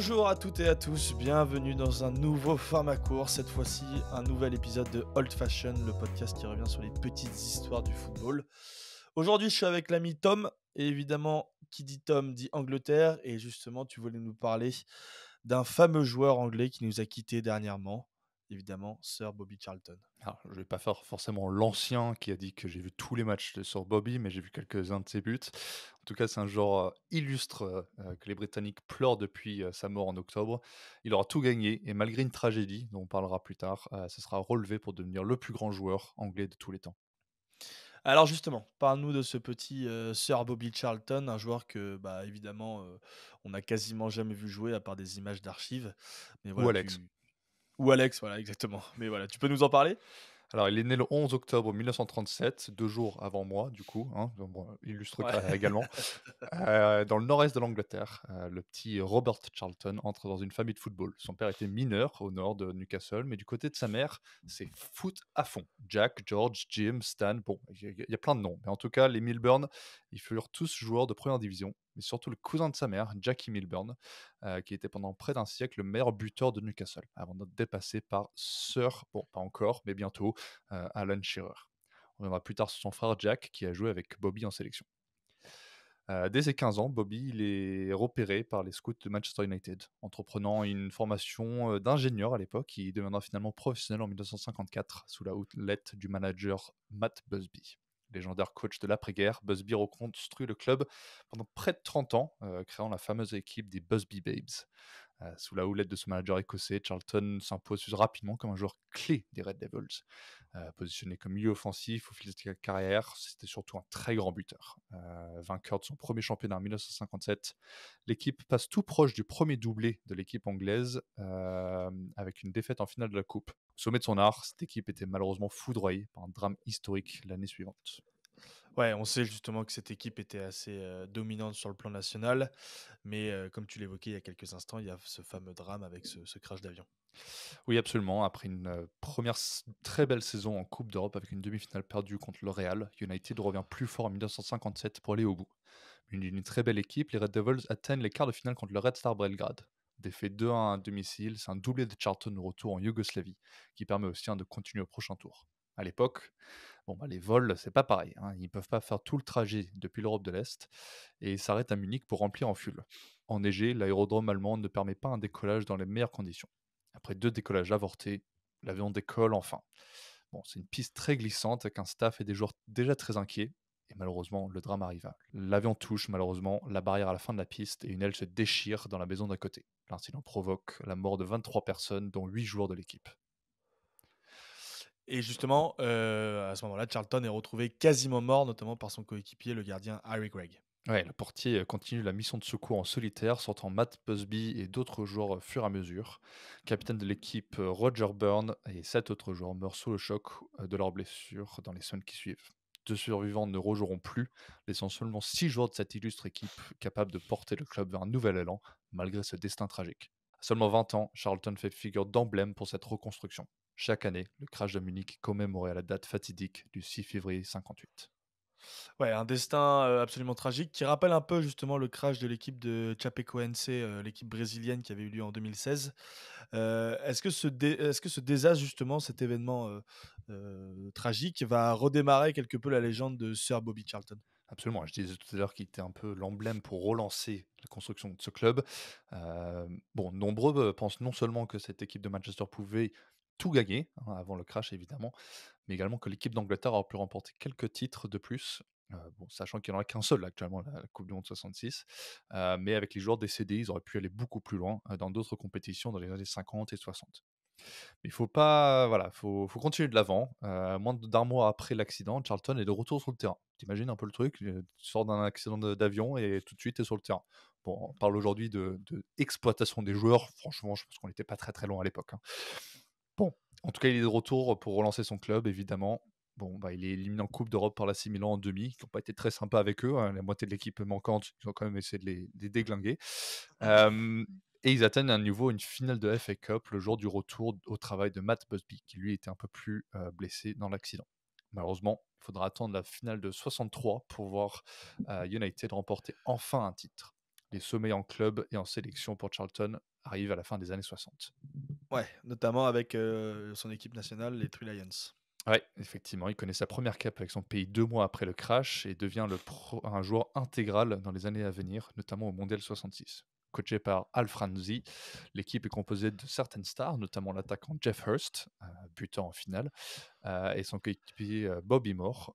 Bonjour à toutes et à tous, bienvenue dans un nouveau format court, cette fois-ci un nouvel épisode de Old Fashion, le podcast qui revient sur les petites histoires du football. Aujourd'hui je suis avec l'ami Tom, et évidemment qui dit Tom dit Angleterre, et justement tu voulais nous parler d'un fameux joueur anglais qui nous a quittés dernièrement, évidemment Sir Bobby Charlton. Alors, je vais pas faire forcément l'ancien qui a dit que j'ai vu tous les matchs sur Bobby, mais j'ai vu quelques-uns de ses buts. En tout cas, c'est un joueur illustre que les Britanniques pleurent depuis sa mort en octobre. Il aura tout gagné et malgré une tragédie dont on parlera plus tard, ce sera relevé pour devenir le plus grand joueur anglais de tous les temps. Alors justement, parle-nous de ce petit Sir Bobby Charlton, un joueur que bah évidemment on n'a quasiment jamais vu jouer à part des images d'archives, mais Ou voilà Alex. tu. Ou Alex, voilà, exactement. Mais voilà, tu peux nous en parler? Alors, il est né le 11 octobre 1937, 2 jours avant moi, du coup, hein, donc bon, illustre Ouais. également. Dans le nord-est de l'Angleterre, le petit Robert Charlton entre dans une famille de football. Son père était mineur au nord de Newcastle, mais du côté de sa mère, c'est foot à fond. Jack, George, Jim, Stan, bon, il y a plein de noms. Mais en tout cas, les Milburn, ils furent tous joueurs de première division, mais surtout le cousin de sa mère, Jackie Milburn, qui était pendant près d'un siècle le meilleur buteur de Newcastle, avant d'être dépassé par Sir, bon, pas encore, mais bientôt, Alan Shearer. On reviendra plus tard sur son frère Jack, qui a joué avec Bobby en sélection. Dès ses 15 ans, Bobby il est repéré par les scouts de Manchester United, entreprenant une formation d'ingénieur à l'époque. Il deviendra finalement professionnel en 1954 sous la houlette du manager Matt Busby. Légendaire coach de l'après-guerre, Busby reconstruit le club pendant près de 30 ans, créant la fameuse équipe des Busby Babes. Sous la houlette de ce manager écossais, Charlton s'impose rapidement comme un joueur clé des Red Devils. Positionné comme milieu offensif au fil de sa carrière, c'était surtout un très grand buteur. Vainqueur de son premier championnat en 1957, l'équipe passe tout proche du premier doublé de l'équipe anglaise avec une défaite en finale de la Coupe. Au sommet de son art, cette équipe était malheureusement foudroyée par un drame historique l'année suivante. Ouais, on sait justement que cette équipe était assez dominante sur le plan national, mais comme tu l'évoquais il y a quelques instants, il y a ce fameux drame avec ce crash d'avion. Oui, absolument. Après une première très belle saison en Coupe d'Europe avec une demi-finale perdue contre le Real, United revient plus fort en 1957 pour aller au bout. Une très belle équipe, les Red Devils atteignent les quarts de finale contre le Red Star Belgrade. Défait 2-1 à domicile, c'est un doublé de Charlton au retour en Yougoslavie, qui permet aussi de continuer au prochain tour. À l'époque, bon, les vols, c'est pas pareil, hein. Ils peuvent pas faire tout le trajet depuis l'Europe de l'Est et s'arrêtent à Munich pour remplir en fuel. Enneigé, l'aérodrome allemand ne permet pas un décollage dans les meilleures conditions. Après 2 décollages avortés, l'avion décolle enfin. Bon, c'est une piste très glissante avec un staff et des joueurs déjà très inquiets. Et malheureusement, le drame arriva. L'avion touche malheureusement la barrière à la fin de la piste et une aile se déchire dans la maison d'à côté. L'incident provoque la mort de 23 personnes, dont 8 joueurs de l'équipe. Et justement, à ce moment-là, Charlton est retrouvé quasiment mort, notamment par son coéquipier, le gardien Harry Gregg. Ouais, le portier continue la mission de secours en solitaire, sortant Matt Busby et d'autres joueurs au fur et à mesure. Capitaine de l'équipe, Roger Byrne et 7 autres joueurs meurent sous le choc de leurs blessures dans les semaines qui suivent. 2 survivants ne rejoueront plus, laissant seulement 6 joueurs de cette illustre équipe capables de porter le club vers un nouvel élan, malgré ce destin tragique. À seulement 20 ans, Charlton fait figure d'emblème pour cette reconstruction. Chaque année, le crash de Munich est commémoré à la date fatidique du 6 février 58. Ouais, un destin absolument tragique qui rappelle un peu justement le crash de l'équipe de Chapecoense, l'équipe brésilienne qui avait eu lieu en 2016. Est-ce que ce désastre justement, cet événement tragique, va redémarrer quelque peu la légende de Sir Bobby Charlton? Absolument, je disais tout à l'heure qu'il était un peu l'emblème pour relancer la construction de ce club. Bon, nombreux pensent non seulement que cette équipe de Manchester pouvait tout gagner, hein, avant le crash évidemment, mais également que l'équipe d'Angleterre aurait pu remporter quelques titres de plus. Bon, sachant qu'il n'y en a qu'un seul actuellement, la Coupe du Monde 66. Mais avec les joueurs décédés, ils auraient pu aller beaucoup plus loin dans d'autres compétitions dans les années 50 et 60. Il faut pas, voilà, faut continuer de l'avant. Moins d'un mois après l'accident, Charlton est de retour sur le terrain. T'imagines un peu le truc, tu sors d'un accident d'avion et tout de suite tu es sur le terrain. Bon, on parle aujourd'hui de exploitation des joueurs. Franchement, je pense qu'on n'était pas très très loin à l'époque, hein. Bon, en tout cas, il est de retour pour relancer son club, évidemment. Bon, bah, il est éliminé en Coupe d'Europe par l'AC Milan en demi, qui n'ont pas été très sympas avec eux, hein. La moitié de l'équipe manquante, ils ont quand même essayé de les déglinguer. Euh, et ils atteignent à nouveau une finale de FA Cup le jour du retour au travail de Matt Busby, qui lui était un peu plus blessé dans l'accident. Malheureusement, il faudra attendre la finale de 63 pour voir United remporter enfin un titre. Les sommets en club et en sélection pour Charlton arrivent à la fin des années 60. Ouais, notamment avec son équipe nationale, les Three Lions. Ouais, effectivement, il connaît sa première cape avec son pays 2 mois après le crash et devient un joueur intégral dans les années à venir, notamment au Mondial 66. Coaché par Al Franzi, l'équipe est composée de certaines stars, notamment l'attaquant Jeff Hurst, buteur en finale, et son coéquipier Bobby Moore.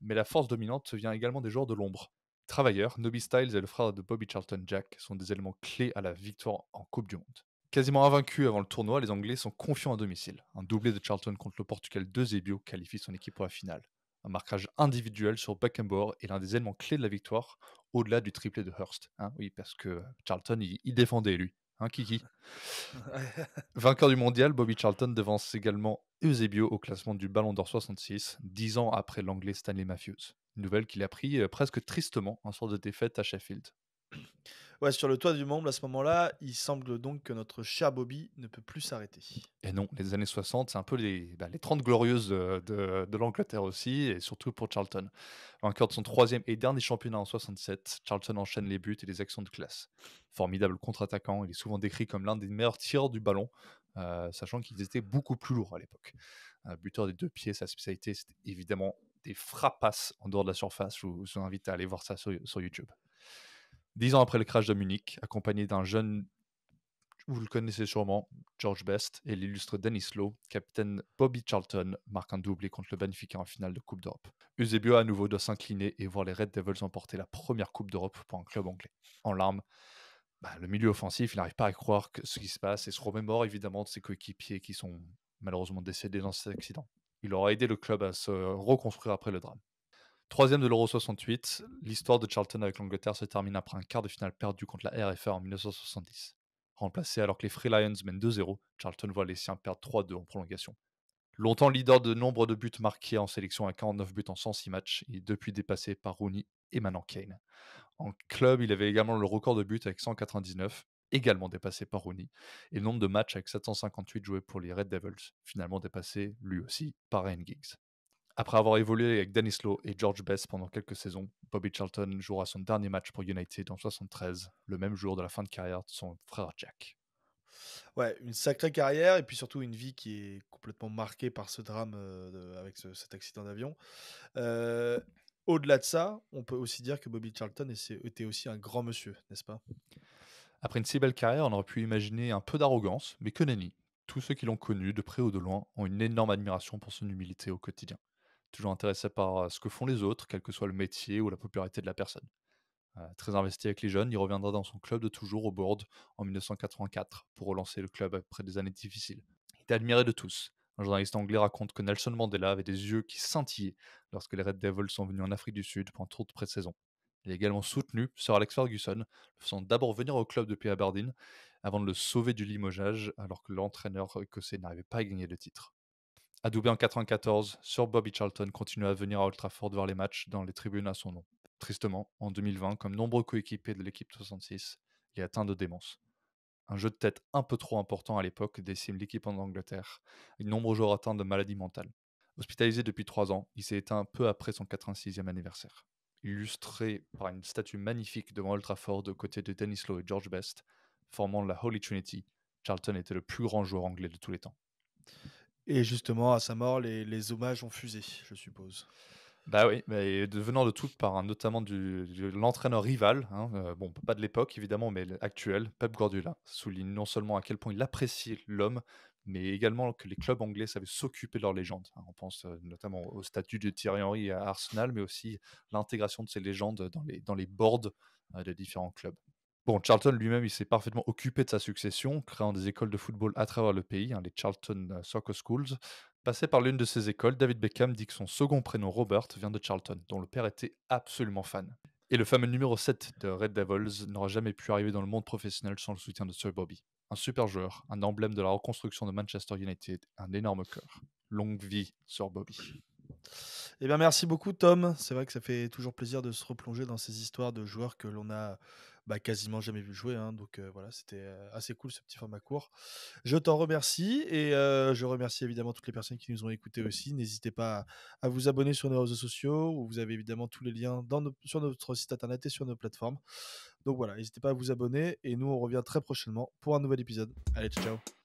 Mais la force dominante vient également des joueurs de l'ombre. Travailleurs, Nobby Styles et le frère de Bobby Charlton Jack sont des éléments clés à la victoire en Coupe du Monde. Quasiment invaincus avant le tournoi, les Anglais sont confiants à domicile. Un doublé de Charlton contre le Portugal d'Eusebio qualifie son équipe pour la finale. Un marquage individuel sur Beckenbauer est l'un des éléments clés de la victoire, au-delà du triplé de Hurst. Hein, oui, parce que Charlton, il défendait lui. Hein, Kiki. Vainqueur du mondial, Bobby Charlton devance également Eusebio au classement du Ballon d'Or 66, 10 ans après l'Anglais Stanley Matthews. Une nouvelle qu'il a pris presque tristement en sorte de défaite à Sheffield. Ouais, sur le toit du monde, à ce moment-là, il semble donc que notre cher Bobby ne peut plus s'arrêter. Et non, les années 60, c'est un peu les 30 glorieuses de l'Angleterre aussi, et surtout pour Charlton. Vainqueur de son troisième et dernier championnat en 67, Charlton enchaîne les buts et les actions de classe. Formidable contre-attaquant, il est souvent décrit comme l'un des meilleurs tireurs du ballon, sachant qu'ils étaient beaucoup plus lourds à l'époque. Buteur des 2 pieds, sa spécialité, c'était évidemment des frappasses en dehors de la surface. Je vous invite à aller voir ça sur YouTube. 10 ans après le crash de Munich, accompagné d'un jeune, vous le connaissez sûrement, George Best, et l'illustre Dennis Law, capitaine Bobby Charlton marque un doublé contre le Benfica en finale de Coupe d'Europe. Eusebio à nouveau doit s'incliner et voir les Red Devils emporter la première Coupe d'Europe pour un club anglais. En larmes, le milieu offensif, il n'arrive pas à croire ce qui se passe et se remémore évidemment de ses coéquipiers qui sont malheureusement décédés dans cet accident. Il aura aidé le club à se reconstruire après le drame. Troisième de l'Euro 68, l'histoire de Charlton avec l'Angleterre se termine après un quart de finale perdu contre la RFA en 1970. Remplacé alors que les Free Lions mènent 2-0, Charlton voit les siens perdre 3-2 en prolongation. Longtemps leader de nombre de buts marqués en sélection à 49 buts en 106 matchs, il est depuis dépassé par Rooney et maintenant Kane. En club, il avait également le record de buts avec 199, également dépassé par Rooney, et le nombre de matchs avec 758 joués pour les Red Devils, finalement dépassé lui aussi par Ryan Giggs. Après avoir évolué avec Dennis Law et George Best pendant quelques saisons, Bobby Charlton jouera son dernier match pour United en 73, le même jour de la fin de carrière de son frère Jack. Ouais, une sacrée carrière et puis surtout une vie qui est complètement marquée par ce drame avec cet accident d'avion. Euh, Au-delà de ça, on peut aussi dire que Bobby Charlton était aussi un grand monsieur, n'est-ce pas? Après une si belle carrière, on aurait pu imaginer un peu d'arrogance, mais que nenni. Tous ceux qui l'ont connu, de près ou de loin, ont une énorme admiration pour son humilité au quotidien. Toujours intéressé par ce que font les autres, quel que soit le métier ou la popularité de la personne. Très investi avec les jeunes, il reviendra dans son club de toujours au Board en 1984 pour relancer le club après des années difficiles. Il est admiré de tous. Un journaliste anglais raconte que Nelson Mandela avait des yeux qui scintillaient lorsque les Red Devils sont venus en Afrique du Sud pour un tour de pré-saison. Il a également soutenu Sir Alex Ferguson, le faisant d'abord venir au club depuis Aberdeen avant de le sauver du limogeage alors que l'entraîneur écossais n'arrivait pas à gagner le titre. Adoubé en 94, Sir Bobby Charlton continue à venir à Old Trafford voir les matchs dans les tribunes à son nom. Tristement, en 2020, comme nombreux coéquipiers de l'équipe 66, il est atteint de démence. Un jeu de tête un peu trop important à l'époque décime l'équipe en Angleterre, avec de nombreux joueurs atteints de maladies mentales. Hospitalisé depuis 3 ans, il s'est éteint peu après son 86e anniversaire. Illustré par une statue magnifique devant Old Trafford aux côtés de Dennis Law et George Best, formant la Holy Trinity, Charlton était le plus grand joueur anglais de tous les temps. Et justement, à sa mort, les hommages ont fusé, je suppose. Bah oui, mais venant de toutes parts, hein, notamment de l'entraîneur rival, hein, bon, pas de l'époque évidemment, mais actuel, Pep Guardiola, souligne non seulement à quel point il apprécie l'homme, mais également que les clubs anglais savaient s'occuper de leurs légendes. Hein. On pense notamment au statut de Thierry Henry à Arsenal, mais aussi l'intégration de ces légendes dans les boards de différents clubs. Bon, Charlton lui-même, il s'est parfaitement occupé de sa succession, créant des écoles de football à travers le pays, hein, les Charlton Soccer Schools. Passé par l'une de ces écoles, David Beckham dit que son second prénom Robert vient de Charlton, dont le père était absolument fan. Et le fameux numéro 7 de Red Devils n'aura jamais pu arriver dans le monde professionnel sans le soutien de Sir Bobby. Un super joueur, un emblème de la reconstruction de Manchester United, un énorme cœur. Longue vie, Sir Bobby. Eh bien, merci beaucoup, Tom. C'est vrai que ça fait toujours plaisir de se replonger dans ces histoires de joueurs que l'on a quasiment jamais vu jouer, hein, donc voilà, c'était assez cool ce petit format court. Je t'en remercie et je remercie évidemment toutes les personnes qui nous ont écoutés aussi. N'hésitez pas à vous abonner sur nos réseaux sociaux où vous avez évidemment tous les liens sur notre site internet et sur nos plateformes. Donc voilà, n'hésitez pas à vous abonner et nous on revient très prochainement pour un nouvel épisode. Allez, ciao, ciao.